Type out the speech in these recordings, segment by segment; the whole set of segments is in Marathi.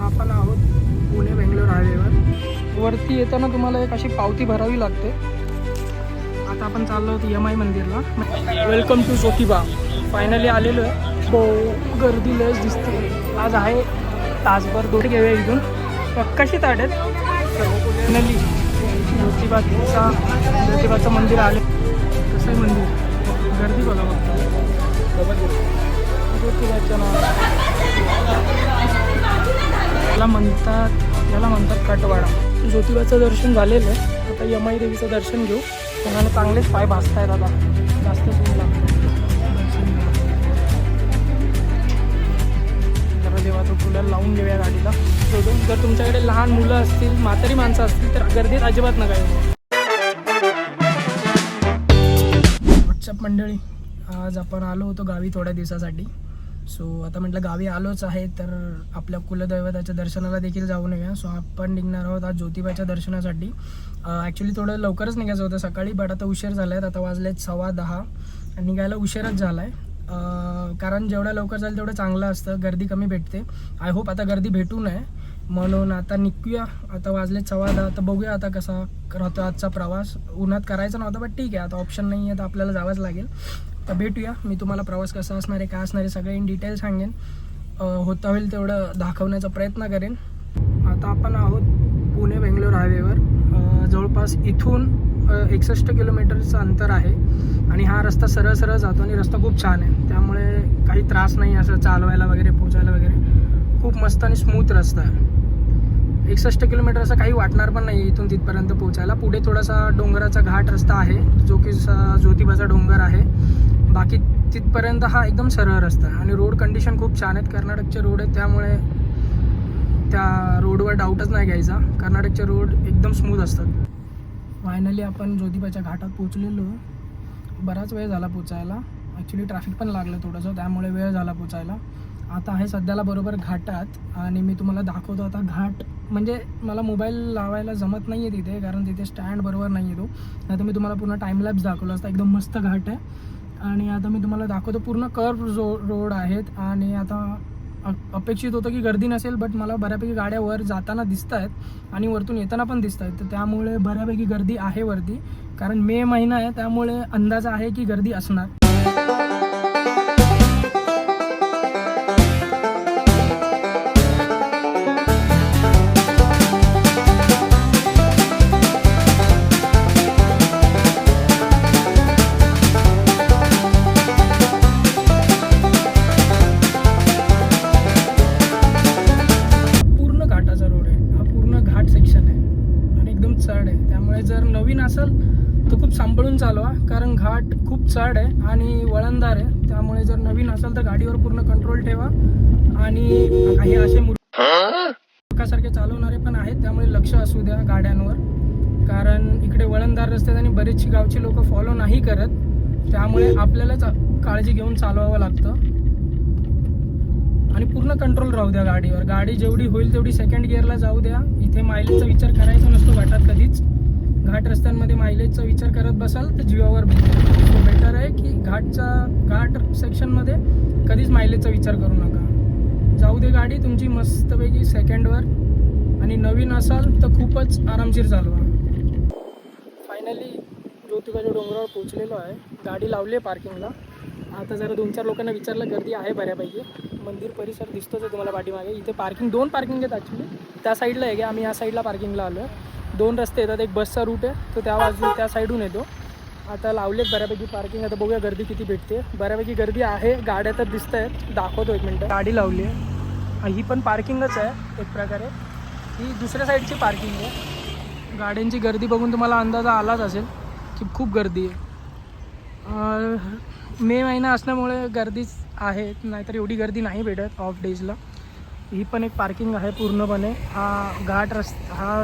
आता आपण आहोत पुणे बेंगलोर हायवेवर. वरती येताना तुम्हाला एक अशी पावती भरावी लागते. आता आपण चाललो होतो MI मंदिरला. Welcome to Jyotiba. फायनली आलेलो आहे. गर्दी लयच दिसते आज. आहे तासभर दोन घेऊया इथून. कशी ताट आहेत. फायनली ज्योतिबाचं मंदिर आले. कसं आहे मंदिर, गर्दी बघा बघा. ज्योतिबाचं नाव याला म्हणतात कटवाडा. ज्योतिबाचं दर्शन झालेलं आहे. आता MI देवीचं दर्शन घेऊ. त्यामुळे चांगलेच पाय भाजत आहेत. आता जास्त ऊन लागतं. जरा देवाचं फुलं लावून घेऊया गाडीला. जर तुमच्याकडे लहान मुलं असतील, म्हातारी माणसं असतील तर गर्दीत अजिबात नका येऊ. व्हॉट्सअप मंडळी, आज आपण आलो होतो गावी थोड्या दिवसासाठी. सो आता म्हटलं गावी आलोच आहे तर आपल्या कुलदैवताच्या दर्शनाला देखील जाऊन येऊया. सो आपण निघणार आहोत आज ज्योतिबाच्या दर्शनासाठी. ॲक्च्युली थोडं लवकरच निघायचं होतं सकाळी, बट आता उशीर झाला आहे. आता वाजलेत 10:15. निघायला उशीरच झाला आहे. कारण जेवढं लवकर जाईल तेवढं चांगलं असतं, गर्दी कमी भेटते. आय होप आता गर्दी भेटू नये म्हणून आता निघूया. आता वाजलेत 10:15. तर बघूया आता कसा राहतो आजचा प्रवास. उन्हात करायचा नव्हता बट ठीक आहे, आता ऑप्शन नाही आहे तर आपल्याला जावंच लागेल. तर भेटूया. मी तुम्हाला प्रवास कसा असणार आहे, काय असणार आहे सगळे इन डिटेल सांगेन. होता होईल तेवढं दाखवण्याचा प्रयत्न करेन. आता आपण आहोत पुणे बेंगलोर हायवेवर. जवळपास इथून 61 किलोमीटरचं अंतर आहे आणि हा रस्ता सरळ सरळ जातो आणि रस्ता खूप छान आहे. त्यामुळे काही त्रास नाही असं चालवायला वगैरे, पोचायला वगैरे. खूप मस्त आणि स्मूथ रस्ता आहे. 61 किलोमीटर असं काही वाटणार पण नाही इथून तिथपर्यंत पोचायला. पुढे थोडासा डोंगराचा घाट रस्ता आहे जो की ज्योतिबाचा डोंगर आहे. बाकी तिथपर्यंत हा एकदम सरळ रस्ता आहे आणि रोड कंडिशन खूप छान आहेत. कर्नाटकचे रोड आहेत त्यामुळे त्या रोडवर डाऊटच नाही घ्यायचा. कर्नाटकचे रोड एकदम स्मूथ असतात. फायनली आपण ज्योतिबाच्या घाटात पोचलेलो. बराच वेळ झाला पोचायला. ॲक्च्युली ट्रॅफिक पण लागलं थोडंसं, त्यामुळे वेळ झाला पोचायला. आता आहे सध्याला बरोबर घाटात आणि मी तुम्हाला दाखवतो आता घाट. म्हणजे मला मोबाईल लावायला जमत नाही आहे तिथे, कारण तिथे स्टँड बरोबर नाही आहे तो. नाही तर मी तुम्हाला पूर्ण टाईमलॅप्स दाखवलं असता. एकदम मस्त घाट आहे आणि आता मी तुम्हाला दाखवतो. पूर्ण कर्व रोड आहेत आणि आता अपेक्षित होतं की गर्दी नसेल, बट मला बऱ्यापैकी गाड्या वर जाताना दिसत आहेत आणि वरतून येताना पण दिसत आहेत. तर त्यामुळे बऱ्यापैकी गर्दी आहे वरती, कारण मे महिना आहे त्यामुळे अंदाज आहे की गर्दी असणार. जर नवीन असेल तर खूप सांभाळून चालवा, कारण घाट खूप चढ आहे आणि वळणदार आहे. त्यामुळे जर नवीन असेल तर गाडीवर पूर्ण कंट्रोल ठेवा. आणि काही असे मूर्खासारखे चालवणारे पण आहेत, त्यामुळे लक्ष असू द्या गाड्यांवर, कारण इकडे वळणदार रस्ते आणि बरेचशी गावची लोक फॉलो नाही करत. त्यामुळे आपल्यालाच काळजी घेऊन चालवावं लागतं आणि पूर्ण कंट्रोल राहू द्या गाडीवर. गाडी जेवढी होईल तेवढी सेकंड गिअरला जाऊ द्या. इथे मायलेजचा विचार करायचा नसतो घाटात कधीच. घाट रस्त्यांमध्ये मायलेजचा विचार करत बसाल तर जीवावर बेटर आहे की घाट सेक्शनमध्ये कधीच मायलेजचा विचार करू नका. जाऊ दे गाडी तुमची मस्तपैकी सेकंडवर. आणि नवीन असाल तर खूपच आरामशीर चालवा. फायनली ज्योतिबाच्या डोंगरावर पोचलेलो आहे. गाडी लावली आहे पार्किंगला. आता जरा 2-4 लोकांना विचारलं, गर्दी आहे बऱ्यापैकी. मंदिर परिसर दिसतोच आहे तुम्हाला पाठीमागे. इथे पार्किंग 2 पार्किंग आहेत ॲक्च्युली. त्या साईडला आहे की आम्ही या साईडला पार्किंगला आलो आहे. 2 रस्ते येतात, एक बसचा रूट आहे तो त्या साईडून येतो. आता लावलेत बऱ्यापैकी पार्किंग. आता बघूया गर्दी किती भेटते. बऱ्यापैकी गर्दी आहे, गाड्या तर दिसत आहेत. दाखवतो 1 मिनटं. गाडी लावली आहे. ही पण पार्किंगच आहे एक प्रकारे. ही दुसऱ्या साईडची पार्किंग आहे. गाड्यांची गर्दी बघून तुम्हाला अंदाजा आलाच असेल की खूप गर्दी आहे. मे महिना असल्यामुळे गर्दीच आहे, नाहीतर एवढी गर्दी नाही भेटत ऑफ डेजला. ही पण एक पार्किंग आहे पूर्णपणे. हा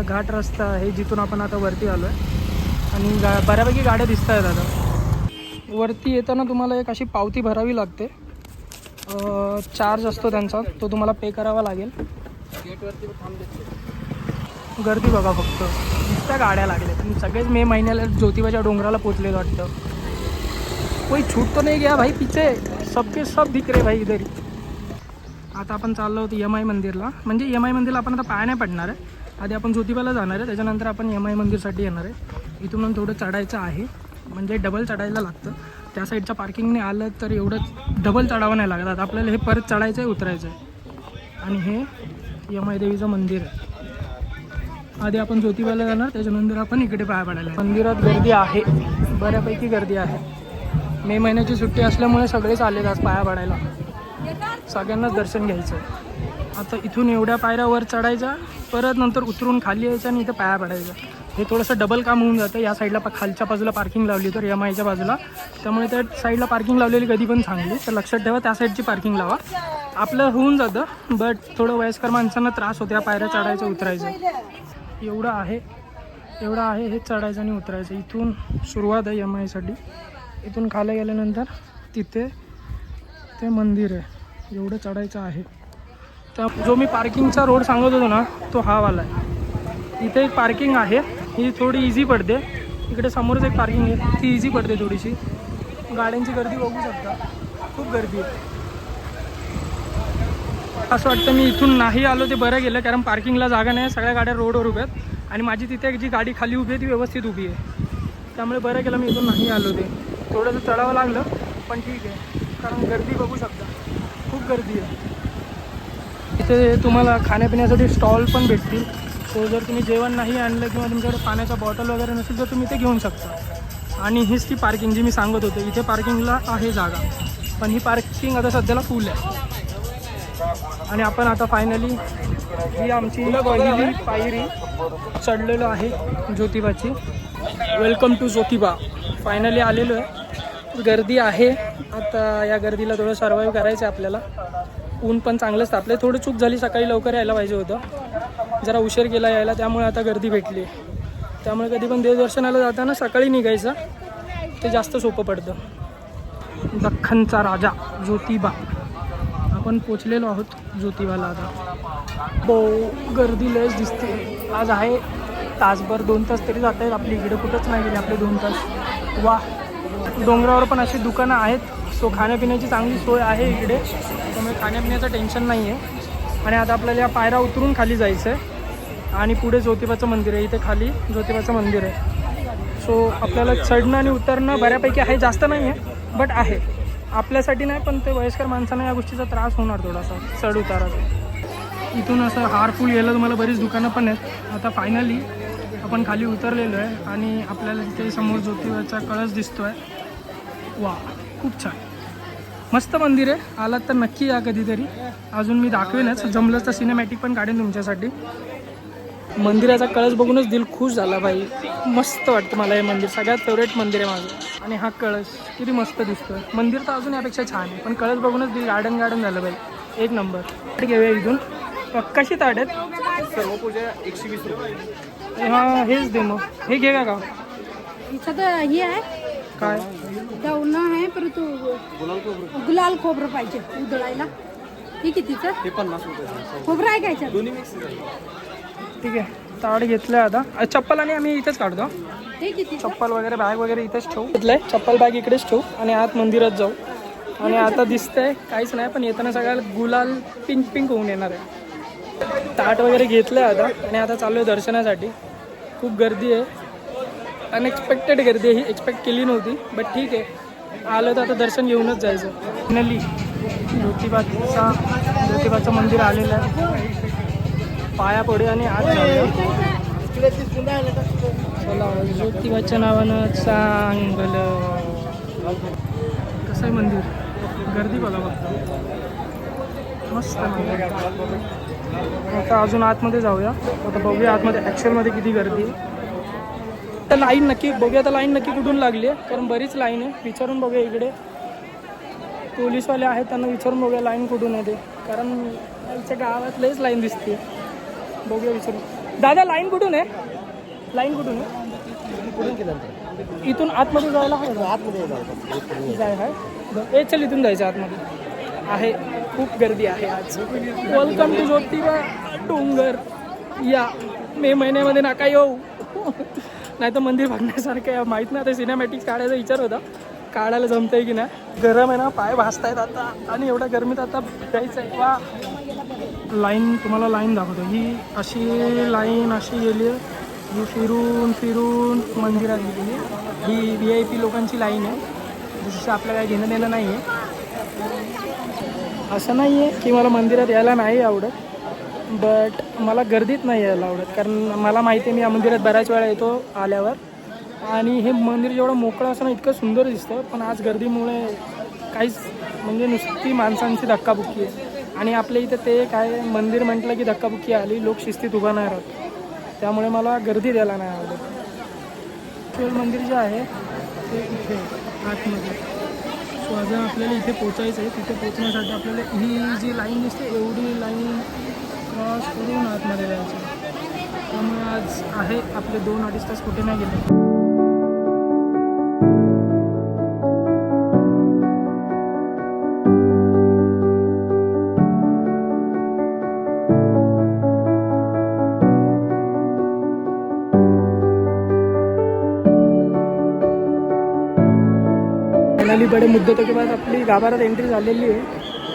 घाट रस्ता आहे जिथून आपण आता वरती आलो आहे आणि बऱ्यापैकी गाड्या दिसत आहेत. आता वरती येताना तुम्हाला एक अशी पावती भरावी लागते. चार्ज असतो त्यांचा, तो तुम्हाला पे करावा लागेल. गेटवरती गर्दी बघा फक्त, नुसत्या गाड्या लागल्या. सगळेच मे महिन्याला ज्योतिबाच्या डोंगराला पोचलेलं वाटतं. कोई छूट तो नहीं गया भाई, पीछे सबके सब दिख रहे भाई इधर. आता आपण चाललो होतो MI मंदिरला. म्हणजे MI मंदिरला आपण आता पाया नाही पडणार आहे. आधी आपण ज्योतिबाला जाणार आहे, त्याच्यानंतर आपण MI मंदिरसाठी येणार आहे. इथून थोडं चढायचं आहे, म्हणजे डबल चढायला लागतं. त्या साईडच्या पार्किंगने आलं तर एवढं डबल चढावं नाही लागत. आता आपल्याला हे परत चढायचं आहे, उतरायचं आहे. आणि हे MI देवीचं मंदिर आहे. आधी आपण ज्योतिबाला जाणार, त्याच्यानंतर आपण इकडे पाया पडायला. मंदिरात गर्दी आहे, बऱ्यापैकी गर्दी आहे. मे महिन्याची सुट्टी असल्यामुळे सगळेच आलेत आज पाया पडायला. सगळ्यांनाच दर्शन घ्यायचं आहे. आता इथून एवढ्या पायऱ्या वर चढायच्या, परत नंतर उतरून खाली यायचं आणि इथं पाया पडायचं. हे थोडंसं डबल काम होऊन जातं. या साईडला खालच्या बाजूला पार्किंग लावली तर MIच्या बाजूला, त्यामुळे त्या साईडला पार्किंग लावलेली कधी पण चांगली. तर लक्षात ठेवा, त्या साईडची पार्किंग लावा. आपलं होऊन जातं, बट थोडं वयस्कर माणसांना त्रास होतो या पायऱ्या चढायचं उतरायचं. एवढं आहे हे चढायचं आणि उतरायचं. इथून सुरुवात आहे MIसाठी. इथून खाली गेल्यानंतर तिथे ते मंदिर आहे. एवढं चढायचं आहे. तर जो मी पार्किंगचा रोड सांगत होतो ना, तो हा वाला आहे. इथे एक पार्किंग आहे, ही थोडी इझी पडते. इकडे समोरच एक पार्किंग आहे, ती इझी पडते थोडीशी. गाड्यांची गर्दी बघू शकता, खूप गर्दी आहे. असं वाटतं मी इथून नाही आलो ते बरं गेलं, कारण पार्किंगला जागा नाही. सगळ्या गाड्या रोडवर उभ्या आहेत आणि माझी तिथे जी गाडी खाली उभी आहे ती व्यवस्थित उभी आहे. त्यामुळे बरं केलं मी इथून नाही आलो. ते थोडंसं चढावं लागलं, पण ठीक आहे, कारण गर्दी बघू शकता, खूप गर्दी आहे. इथे तुम्हाला खाण्यापिण्यासाठी स्टॉल पण भेटतील. सो जर तुम्ही जेवण नाही आणलं किंवा तुमच्याकडे पाण्याचा बॉटल वगैरे नसेल तर तुम्ही ते घेऊन शकता. आणि हीच ती पार्किंग जी मी सांगत होते, इथे पार्किंगला आहे जागा, पण ही पार्किंग आता सध्याला फुल आहे. आणि आपण आता फायनली ही आमची पहिली पायरी चढलेलो आहे ज्योतिबाची. Welcome to Jyotiba. फायनली आलेलो आहे. गर्दी आहे, आता या गर्दीला थोडं सर्वाईव्ह करायचं आहे आपल्याला. ऊन पण चांगलंच तापलं. थोडी चूक झाली, सकाळी लवकर यायला पाहिजे होतं, जरा उशीर केला यायला, त्यामुळे आता गर्दी भेटली. त्यामुळे कधी पण देवदर्शनाला जाताना सकाळी निघायचं, ते जास्त सोपं पडतं. दख्खनचा राजा ज्योतिबा. आपण पोचलेलो आहोत ज्योतिबाला. आता गर्दी लयच दिसते आज. आहे तासभर 2 तास तरी जात आहेत आपली. इकडे कुठंच नाही गेले आपले 2 तास. वा, डोंगरावर पण अशी दुकानं आहेत. सो खाण्यापिण्याची चांगली सोय आहे इकडे, त्यामुळे खाण्यापिण्याचं टेन्शन नाही आहे. आणि आता आपल्याला या पायऱ्या उतरून खाली जायचं आहे आणि पुढे ज्योतिबाचं मंदिर आहे. इथे खाली ज्योतिबाचं मंदिर आहे. सो आपल्याला चढणं आणि उतरणं बऱ्यापैकी आहे, जास्त नाही आहे बट आहे. आपल्यासाठी नाही, पण ते वयस्कर माणसांना या गोष्टीचा त्रास होणार थोडासा चढ उताराचा. इथून असं हारफुल गेलं तुम्हाला बरीच दुकानं पण आहेत. आता फायनली आपण खाली उतरलेलो आहे आणि आपल्याला तिथे समोर ज्योतिबाचा कळस दिसतो आहे. वा, खूप छान, मस्त मंदिर आहे. आलात तर नक्की या कधीतरी. अजून मी दाखवेनच, जमलंच तर सिनेमॅटिक पण काढेन तुमच्यासाठी. मंदिराचा कळस बघूनच दिल खुश झाला भाई. मस्त वाटतं मला हे मंदिर, सगळ्यात फेवरेट मंदिर आहे माझं. आणि हा कळस किती मस्त दिसतोय. मंदिर तर अजून यापेक्षा छान आहे, पण कळस बघूनच दिल गार्डन झालं भाई, एक नंबर. घेऊया इथून. कशी ताट आहेत? सर्व पूजा 120 रुपये. हां, हेच दे मग. हे घे का हे आहे काय? दवण आहे, परंतु गुलाल खोबरं पाहिजे उधळायला. हे कितीचं? ते 50 रुपये. खोबरं आहे काय? दोन्ही मिक्स आहे. ठीक आहे, ताट घेतलं. आता चप्पल आणि आम्ही इथेच काढतो. ते किती? चप्पल वगैरे बॅग वगैरे इथेच ठेवू. घेतलंय चप्पल बॅग इकडेच ठेवू आणि आत मंदिरात जाऊ. आणि आता दिसतंय काहीच नाही, पण येताना सगळ्याला गुलाल पिंक पिंक होऊन येणार आहे. ताट वगैरे घेतलंय आता आणि आता चालू आहे दर्शनासाठी. खूप गर्दी आहे, अनएक्सपेक्टेड गर्दी आहे ही, एक्सपेक्ट केली नव्हती, बट ठीक आहे. आलं तर आता दर्शन घेऊनच जायचं. फायनली ज्योतिबाचं मंदिर आलेलं आहे. पाया पडू आणि आत जाऊया. चला, ज्योतिबाच्या नावानं चांगलं. कसं आहे मंदिर, गर्दी बघा फक्त, मस्त मंदिर. आता अजून आतमध्ये जाऊया. आता बघूया आतमध्ये ॲक्च्युअलमध्ये किती गर्दी आहे. तर लाईन नक्की बघूया, तर लाईन नक्की कुठून लागली आहे, कारण बरीच लाईन आहे. विचारून बघूया, इकडे पोलीसवाले आहेत त्यांना विचारून बघूया लाईन कुठून आहे ते, कारण आमच्या गावात लईच लाईन दिसते. बघूया विचारून. दादा लाईन कुठून आहे? लाईन कुठून आहे? इथून आतमध्ये जायला हवं. आतमध्ये जाय आहे. चल इथून जायचं आतमध्ये. आहे खूप गर्दी आहे आज. वेलकम टू ज्योतिबा डोंगर. या मे महिन्यामध्ये नका येऊ, नाही तर मंदिर बघण्यासारखं आहे. माहीत नाही, आता सिनेमॅटिक्स काढायचा विचार होता, काढायला जमतंय की नाही. गरम आहे ना, पाय भाजतायत आता आणि एवढ्या गरमीत आता जायचं आहे. वा लाईन तुम्हाला लाईन दाखवतो. ही अशी लाईन अशी गेली आहे, ही फिरून फिरून मंदिरात गेली. ही VIP लोकांची लाईन आहे, जसं आपल्याला काही घेणं देणं नाही आहे. असं नाही आहे की मला मंदिरात यायला नाही आवडत, बट मला गर्दीत नाही यायला आवडत. कारण मला माहिती आहे मी या मंदिरात बऱ्याच वेळा येतो आल्यावर, आणि हे मंदिर जेवढं मोकळं असं ना इतकं सुंदर दिसतं. पण आज गर्दीमुळे काहीच म्हणजे नुसती माणसांची धक्काबुक्की आहे. आणि आपल्या इथं ते काय मंदिर म्हटलं की धक्काबुक्की आली, लोक शिस्तीत उभा नाही राहत, त्यामुळे मला गर्दी द्यायला नाही आवडत. शिव मंदिर जे आहे ते इथे आतमध्ये. सो अजून आपल्याला इथे पोचायचं आहे. तिथे पोचण्यासाठी आपल्याला ही जी लाईन दिसते एवढी लाईन क्रॉस करून आतमध्ये जायचं. त्यामुळे आज आहे आपले 2-2.5 तास कुठे नाही गेले. फायनली बडे मुद्दतों के बाद आपली गाभाऱ्यात एंट्री झालेली आहे.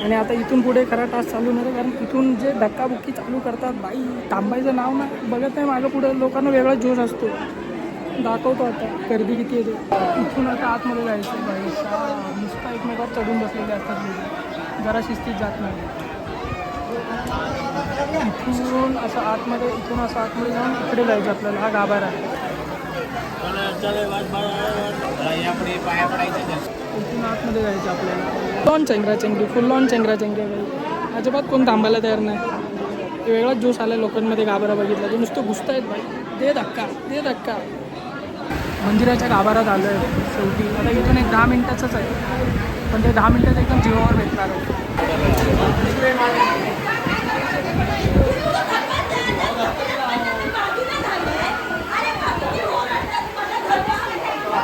आणि आता इथून पुढे खरा टास्क चालू होणार आहे. कारण इथून जे धक्काबुक्की चालू करतात, बाई थांबायचं नाव ना बघत नाही. मागं पुढे लोकांना वेगळा जोश असतो. दाखवतो आता गर्दी किती येते. इथून आता आतमध्ये जायचं. बाई नुसतं एकमेकावर चढून बसलेले असतात लोक, जरा शिस्तीत जात नाही. इथून असं आतमध्ये, इथून असं आतमध्ये जाऊन इकडे जायचं आपल्याला. हा गाभारा आहे. इथून आतमध्ये जायचं आपल्याला. लॉन चेंगराचेंगरी, फुल लॉन चेंगराचेंगरी बाई. अजिबात कोण थांबायला तयार नाही. वेगळाच जोश आला लोकांमध्ये गाभारा बघितला. ते नुसतं घुसतायत बाई. दे धक्का, दे धक्का. मंदिराच्या गाभारात आलो आहे शेवटी. आता इथून एक 10 मिनिटाचंच आहे, पण ते 10 मिनिटात एकदम जीवावर भेटणार आहे.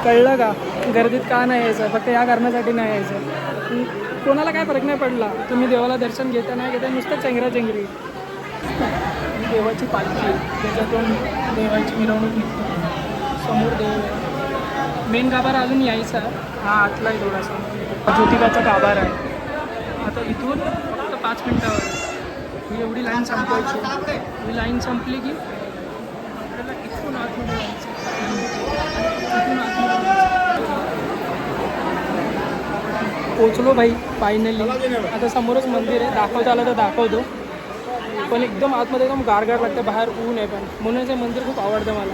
कळलं का गर्दीत का नाही यायचं? फक्त या कारणासाठी नाही यायचं. कोणाला काय फरक नाही पडला. तुम्ही देवाला दर्शन घेता नाही घेता, नुसतं चेंगराचेंगरी. देवाची पालखी, त्याच्यातून देवाची मिरवणूक निघते. समोर देव. मेन गाभारा अजून यायचा, हा आतला आहे थोडासा. ज्योतिबाचा गाभारा आहे. आता इथून फक्त 5 मिनटावर ही एवढी लाईन संपवायची. ही लाईन संपली की आपल्याला इथून आतमध्ये जायचं. पोचलो भाई फायनली. आता समोरच मंदिर आहे. दाखवता आलं तर दाखवतो, पण एकदम आतमध्ये एकदम गारगार लागतं. बाहेर ऊन आहे, पण म्हणून हे मंदिर खूप आवडतं मला.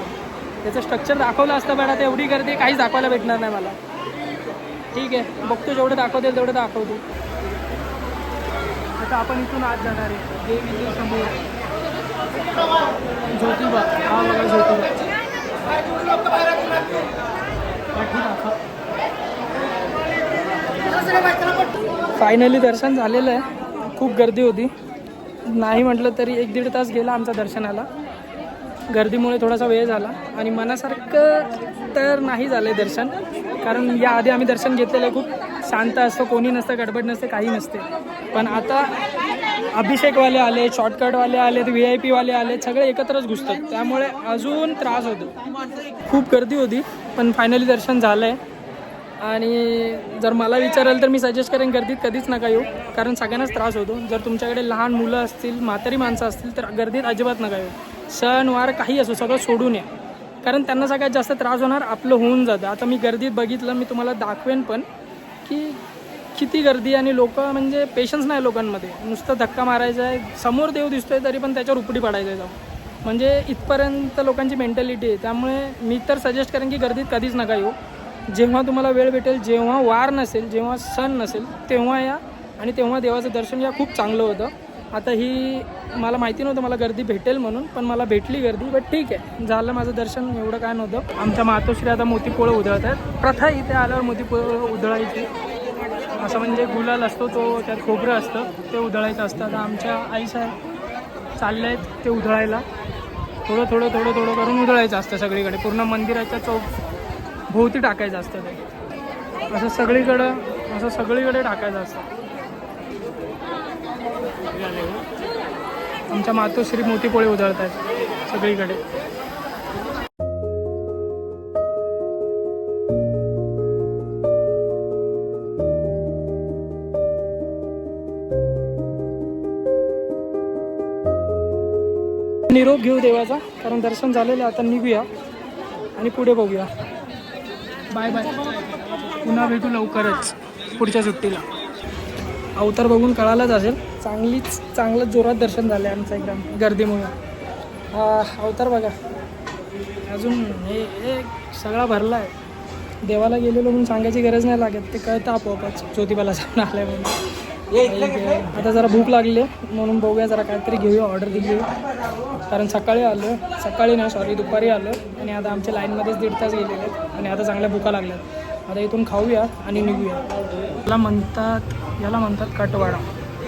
त्याचं स्ट्रक्चर दाखवलं असतं, पण आता एवढी गर्दी काहीच दाखवायला भेटणार नाही मला. ठीक आहे, बघतो जेवढं दाखवता येईल तेवढं दाखवतो. आता आपण इथून आत जाणार आहे. देव इथे समोर ज्योतिबा. हा बघा ज्योतिबा. फायनली दर्शन झालेलं आहे. खूप गर्दी होती, नाही म्हटलं तरी 1-1.5 तास गेला आमचा दर्शनाला. गर्दीमुळे थोडासा वेळ झाला आणि मनासारखं तर नाही झालं आहे दर्शन. कारण याआधी आम्ही दर्शन घेतलेलं आहे, खूप शांत असतं, कोणी नसतं, गडबड नसते, काही नसते. पण आता अभिषेकवाले आले, शॉर्टकटवाले आले, VIP वाले आले, सगळे एकत्रच घुसतात, त्यामुळे अजून त्रास होतो. खूप गर्दी होती, पण फायनली दर्शन झालं आहे. आणि जर मला विचाराल तर मी सजेस्ट करेन गर्दीत कधीच नका येऊ, कारण सगळ्यांनाच त्रास होतो. जर तुमच्याकडे लहान मुलं असतील, म्हातारी माणसं असतील तर गर्दीत अजिबात नका येऊ. सण वार काही असो सगळं सोडून या, कारण त्यांना सगळ्यात जास्त त्रास होणार, आपलं होऊन जातं. आता मी गर्दीत बघितलं, मी तुम्हाला दाखवेन पण की किती गर्दी आणि लोक, म्हणजे पेशन्स नाही लोकांमध्ये. नुसतं धक्का मारायचा आहे, समोर देव दिसतोय तरी पण त्याच्यावर उपडी पाडायचं आहे जाऊन, म्हणजे इथपर्यंत लोकांची मेंटॅलिटी आहे. त्यामुळे मी तर सजेस्ट करेन की गर्दीत कधीच नका येऊ. जेव्हा तुम्हाला वेळ भेटेल, जेव्हा वार नसेल, जेव्हा सण नसेल, तेव्हा या आणि तेव्हा देवाचं दर्शन या. खूप चांगलं होतं. आता ही मला माहिती नव्हतं मला गर्दी भेटेल म्हणून, पण मला भेटली गर्दी, बट ठीक आहे, झालं माझं दर्शन, एवढं काय नव्हतं. आमच्या मातोश्री आता मोतीपोळं उधळत आहेत. प्रथा इथे आल्यावर मोतीपोळं उधळायची, असं म्हणजे गुलाल असतो तो, त्यात खोबरं असतं, ते उधळायचं असतं. आता आमच्या आईसाहेब चालले आहेत ते उधळायला. थोडं थोडं थोडं थोडं करून उधळायचं असतं सगळीकडे, पूर्ण मंदिराच्या चौक भोवती टाकायचं असतं ते, असं सगळीकडे टाकायचं असतं. आमच्या मातोश्री मोतीपोळे उधळत आहेत सगळीकडे. निरोप घेऊ देवाचा, कारण दर्शन झालेलं आहे. आता निघूया आणि पुढे बघूया. बाय बाय, पुन्हा भेटू लवकरच पुढच्या सुट्टीला. अवतार बघून कळालंच असेल, चांगलं जोरात दर्शन झालं आहे आमचं एकदम गर्दीमुळे. अवतार बघा, अजून हे सगळा भरला आहे. देवाला गेलेलो म्हणून सांगायची गरज नाही लागत, ते कळतं आपोआपच ज्योतिबाला जाऊन आलं म्हणून. आता जरा भूक लागली आहे म्हणून बघूया जरा काहीतरी घेऊया, ऑर्डर दिली. कारण सकाळी नाही सॉरी दुपारी आलो आणि आता आमच्या लाईनमध्येच 1.5 तास गेलेले आहेत आणि आता चांगल्या भुका लागल्यात. आता इथून खाऊया आणि निघूया. याला म्हणतात कटवाडा,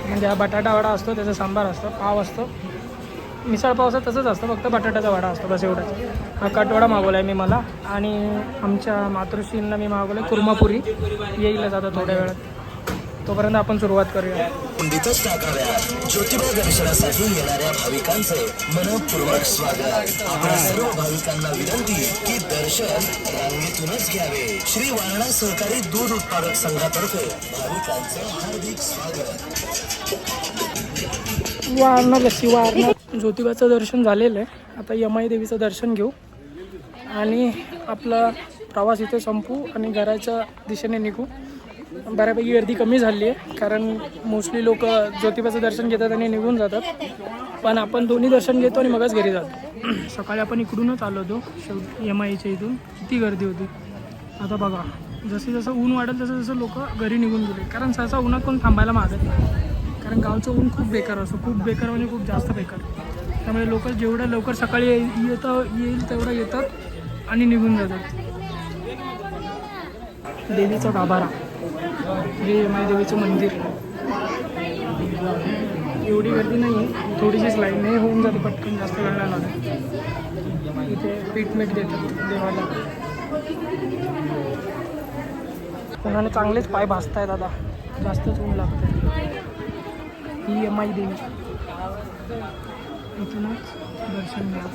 म्हणजे हा बटाटा वडा असतो, त्याचा सांबार असतो, पाव असतो. मिसळ पावसात तसंच असतं, फक्त बटाट्याचा वडा असतो बस एवढंच. हा कटवडा मागवला आहे मी मला, आणि आमच्या मातृश्रींना मी मागवलं आहे कुर्मापुरी. येईलच आता थोड्या वेळात, तोपर्यंत आपण सुरुवात करूया. कुंडीतच टाकाव्या ज्योतिबा दर्शनासाठी येणाऱ्या भाविकांचे मनपूर्वक स्वागत. आपल्या सर्व भाविकांना विनंती की दर्शन रांगेतूनच घ्यावे. श्री वारणा सहकारी दूध उत्पादक संघातर्फे भाविकांचं हार्दिक स्वागत. वारणा ज्योतिबाचं दर्शन झालेलं आहे. आता यमाई देवीचं दर्शन घेऊ आणि आपला प्रवास इथे संपू आणि घराच्या दिशेने निघू. बऱ्यापैकी गर्दी कमी झाली आहे, कारण मोस्टली लोक ज्योतिबाचं दर्शन घेतात आणि निघून जातात. पण आपण दोन्ही दर्शन घेतो आणि मगच घरी जातो. सकाळी आपण इकडूनच आलो होतो शेवटी यमाईच्या इथून. किती गर्दी होती. आता बघा, जसं ऊन वाढेल तसं लोक घरी निघून गेले, कारण सहसा उन्हात कोण थांबायला मागत नाही. कारण गावचं ऊन खूप बेकार असतं, खूप बेकार म्हणजे खूप जास्त बेकार. त्यामुळे लोक जेवढं लवकर सकाळी येईल तेवढं येतात आणि निघून जातात. देवीचा गाभारा, हे यमाई देवीचं मंदिर. एवढी गर्दी नाही आहे, थोडीशीच लाईन नाही, होऊन जाते पटकन, जास्त वेळ नाही लागत. इथे पीठमीठ देतात देवाला. उन्हाने चांगलेच पाय भाजत आहेत आता, जास्तच ऊन लागतं. ही यमाई देवी, इथूनच दर्शन घ्या.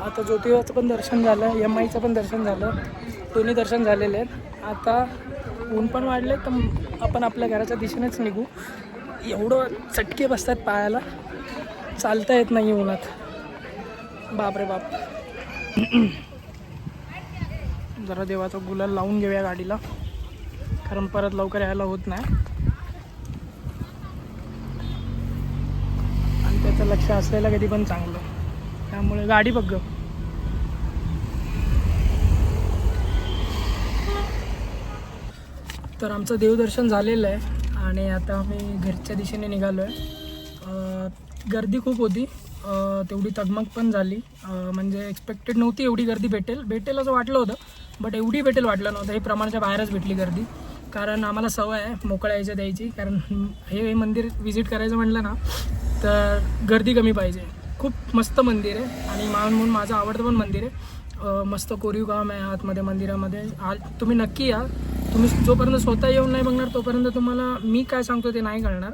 आता ज्योतिबाचं पण दर्शन झालं, यमाईचं पण दर्शन झालं, दोन्ही दर्शन झालेले आहेत. आता ऊन पण वाढले तर आपण आपल्या घराच्या दिशेनेच निघू. एवढं चटके बसतात पायाला, चालता येत नाही उन्हात. बापरे बाप. जरा देवाचा गुलाल लावून घेऊया गाडीला, कारण परत लवकर यायला होत नाही. आणि त्याचं लक्ष असलेलं कधी पण चांगलं, त्यामुळे गाडी बघ. तर आमचं देवदर्शन झालेलं आहे आणि आता आम्ही घरच्या दिशेने निघालो आहे. गर्दी खूप होती, तेवढी तगमग पण झाली. म्हणजे एक्सपेक्टेड नव्हती एवढी गर्दी भेटेल असं वाटलं होतं, बट एवढी भेटेल वाटलं नव्हतं. हे प्रमाणाच्या बाहेरच भेटली गर्दी, कारण आम्हाला सवय आहे मोकळ्या यायच्या द्यायची. कारण हे मंदिर विजिट करायचं म्हटलं ना तर गर्दी कमी पाहिजे. खूप मस्त मंदिर आहे आणि म्हणून माझं आवडतं पण मंदिर आहे. मस्त कोरीव काम आहे आतमध्ये मंदिरामध्ये. तुम्ही नक्की या. तुम्ही जोपर्यंत स्वतः येऊन नाही बघणार तोपर्यंत तुम्हाला मी काय सांगतो ते नाही कळणार.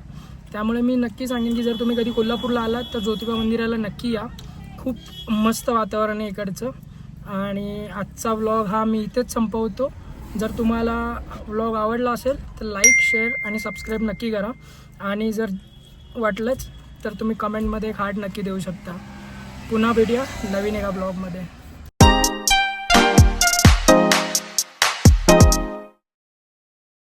त्यामुळे मी नक्की सांगेन की जर तुम्ही कधी कोल्हापूरला आलात तर ज्योतिबा मंदिराला नक्की या. खूप मस्त वातावरण आहे इकडचं. आणि आजचा व्लॉग हा मी इथेच संपवतो. जर तुम्हाला व्लॉग आवडला असेल तर लाईक, शेअर आणि सबस्क्राईब नक्की करा. आणि जर वाटलंच तर तुम्ही कमेंटमध्ये एक हार्ट नक्की देऊ शकता. पुन्हा भेटूया नवीन एका ब्लॉगमध्ये.